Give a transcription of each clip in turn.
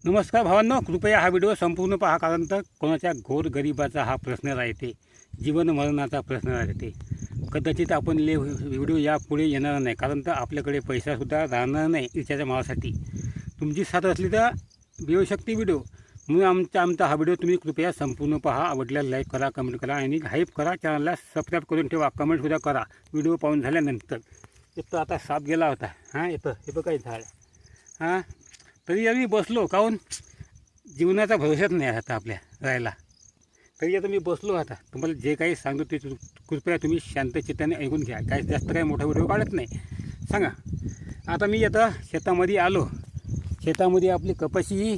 नमस्कार भावांनो, कृपया हा व्हिडिओ संपूर्ण पहा, कारण तर कोणाच्या गोरगरिबाचा हा प्रश्न राहते, जीवन मरणाचा प्रश्न राहते. कदाचित आपण व्हिडिओ यापुढे येणार नाही, कारण तर आपल्याकडे पैसासुद्धा राहणार नाही रिचार्ज मारासाठी. तुमची साथ असली तर येऊ शकते व्हिडिओ. म्हणून आमचा हा व्हिडिओ तुम्ही कृपया संपूर्ण पहा. आवडल्यास लाईक करा, कमेंट करा आणि हाईप करा. चॅनलला सबस्क्राईब करून ठेवा. कमेंटसुद्धा करा व्हिडिओ पाहून झाल्यानंतर. येतं आता साप गेला होता. येतं हे बघा झाड. तरी आम्ही बसलो, काहून जीवनाचा भविष्यात नाही आता आपल्या राहायला. तरी आता मी बसलो. आता तुम्हाला जे काही सांगतो ते कृपया तुम्ही शांत चित्ताने ऐकून घ्या. काय जास्त काही मोठा व्हिडिओ काढत नाही. सांगा, आता मी आता शेतामध्ये आलो. शेतामध्ये आपली कपाशी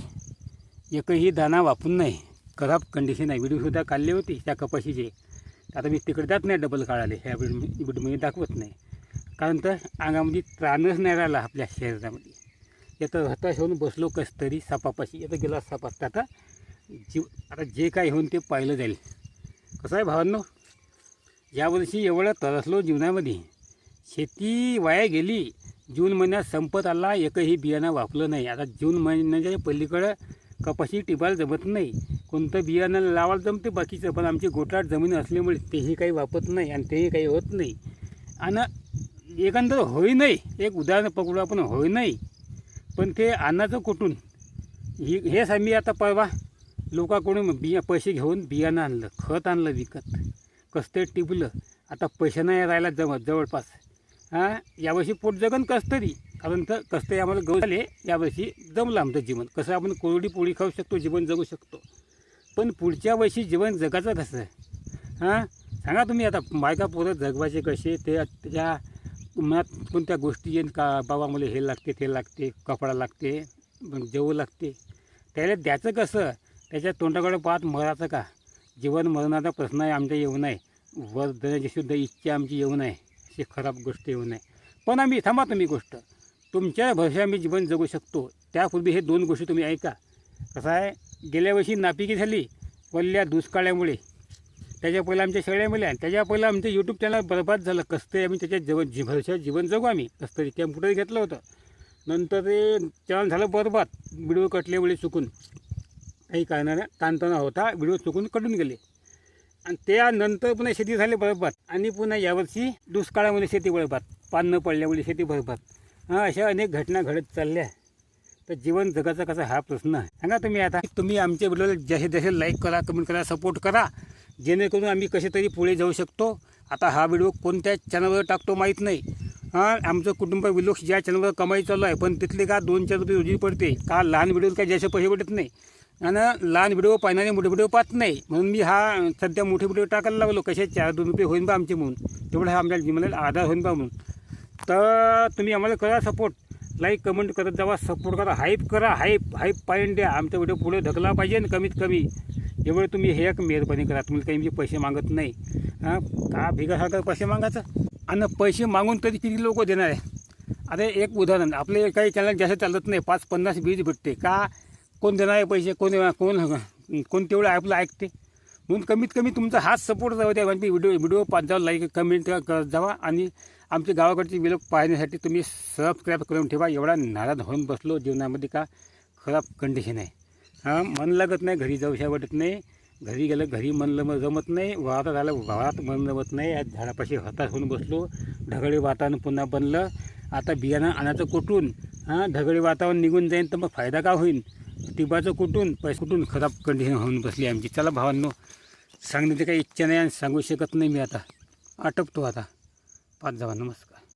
एकही दाणा वापरून नाही, खराब कंडिशन आहे. व्हिडिओसुद्धा काढले होते त्या कपाशीचे. आता मी तिकडे जात नाही डबल काढाले, ह्या व्हिडिओमध्ये दाखवत नाही, कारण तर अंगामध्ये त्राणच नाही राहिला आपल्या शरीरामध्ये. येतं हताश होऊन बसलो कस तरी सापापाशी. येतं गेला साप असता. आता जे काही होऊन ते पाहिलं जाईल. कसं आहे भावांनो, यावर्षी एवढं तरसलो जीवनामध्ये. शेती वाया गेली. जून महिन्यात संपत आला, एकही बियाणं वापरलं नाही. आता जून महिन्याच्या पलीकडं कपाशी टिपायला जमत नाही. कोणतं बियाणं लावायला जमते बाकीचं, पण आमची गोटाट जमीन असल्यामुळे तेही काही वापरत नाही आणि तेही काही होत नाही. आणि एकंदर होई नाही. एक उदाहरण पकडू आपण, होई नाही, पण ते अन्नाचं कुठून हेच आम्ही आता परवा लोकांकडून पैसे घेऊन बियाणं आणलं, खत आणलं विकत, कसं ते टिपलं. आता पैसे नाही राहायला जवळपास. यावर्षी पोट जगन कसं तरी, कारण तर कसं तरी आम्हाला गहू झाले. यावर्षी जमलं आमचं जीवन. कसं आपण कोरडी पोळी खाऊ शकतो, जीवन जगू शकतो. पण पुढच्या वर्षी जीवन जगाचं कसं? सांगा तुम्ही. आता बायका पोरं जगवायचे कसे? ते त्या मनात कोणत्या गोष्टी येईन का, बाबा मला हे लागते, ते लागते, कपडा लागते, जेवू लागते, त्याला द्यायचं कसं? त्याच्या तोंडाकडे पाहत मरायचं का? जीवन मरणाचा प्रश्न आहे आमच्या येऊ नये. वर देण्याची सुद्धा इच्छा आमची येऊ नये. अशी खराब गोष्ट येऊ नये. पण आम्ही थांबा तुम्ही गोष्ट, तुमच्या भविष्यात आम्ही जीवन जगू शकतो. त्यापूर्वी हे दोन गोष्टी तुम्ही ऐका. कसं आहे, गेल्या वर्षी नापिकी झाली वल्ल्या दुष्काळामुळे. त्याच्या पहिलं आमच्या शेळ्या मिळाल्या, त्याच्या पहिलं आमचं यूट्यूब चॅनल बरबाद झालं. कसं तरी आम्ही त्याच्या भविष्यात जीवन जगू आम्ही. कसं तरी कॅम्प्युटर घेतलं होतं, नंतर ते चॅनल झालं बरबाद. व्हिडिओ कटल्यामुळे चुकून, काही कारणाने ताणतणा होता, व्हिडिओ चुकून कटून गेले. आणि त्यानंतर पुन्हा शेती झाली बरबाद. आणि पुन्हा यावर्षी दुष्काळामध्ये शेती बरबाद, पान न पडल्यामुळे शेती बरबाद. अशा अनेक घटना घडत चालल्या. तर जीवन जगाचा कसा हा प्रश्न आहे. सांगा तुम्ही. आता तुम्ही आमच्या व्हिडिओला जसे जसे लाईक करा, कमेंट करा, सपोर्ट करा, जेणेकरून आम्ही कसे तरी पुढे जाऊ शकतो. आता हा व्हिडिओ कोणत्या चॅनलवर टाकतो माहीत नाही. आमचं कुटुंब विलोक ज्या चॅनलवर कमाई चालू आहे, पण तिथले का 2-4 रुपये रोजी पडते का? लहान व्हिडिओ काय जास्त पैसे पडत नाही. आणि लहान व्हिडिओ पाहणारे मोठे व्हिडिओ पाहत नाही. म्हणून मी हा सध्या मोठे व्हिडिओ टाकायला लागलो. कसे 4-2 रुपये होईन बा आमचे म्हणून, तेवढं हा आमच्या जीवनाला आधार होईन बा म्हणून. तर तुम्ही आम्हाला करा सपोर्ट, लाईक कमेंट करत जावा, सपोर्ट करा, हाईप करा. हाईप पाहिजे द्या. आमचा व्हिडिओ पुढे ढकला पाहिजे ना, कमीत कमी. एवढं तुम्ही हे एक मेहरबानी करा. तुम्ही काही म्हणजे पैसे मागत नाही. का भिगासारखं पैसे मागायचं? आणि पैसे मागून तरी किती लोक देणार आहे? आता एक उदाहरण, आपले काही चॅनल जास्त चालत नाही, 5-50-20 भेटते का? कोण देणार आहे पैसे? कोण तेवढं आपलं ऐकते? म्हणून कमीत कमी तुमचा हाच सपोर्ट जाऊ द्या. म्हणजे व्हिडिओ पाच जावा, लाईक कमेंट करत जावा. आणि आमच्या गावाकडचे व्हिडिओ पाहण्यासाठी तुम्ही सबस्क्राईब करून ठेवा. एवढा नाराज होऊन बसलो जीवनामध्ये का? खराब कंडिशन आहे. मन लागत नाही, घरी जाऊशा वाटत नाही. घरी गेलं, घरी मन जमत नाही. वावरात आलं, वावरात मन जमत नाही. या झाडापाशी हताश होऊन बसलो. ढगळे वातावरण पुन्हा बनलं. आता बियाणं आणायचं कुठून? ढगळे वातावरण निघून जाईन तर मग फायदा का होईल? टिपाचं कुठून, पैसे कुठून? खराब कंडिशन होऊन बसली आमची. चला भावांनो, सांगण्याची काही इच्छा नाही आणि सांगू शकत नाही मी. आता आटपतो. आता पाच जावा. नमस्कार.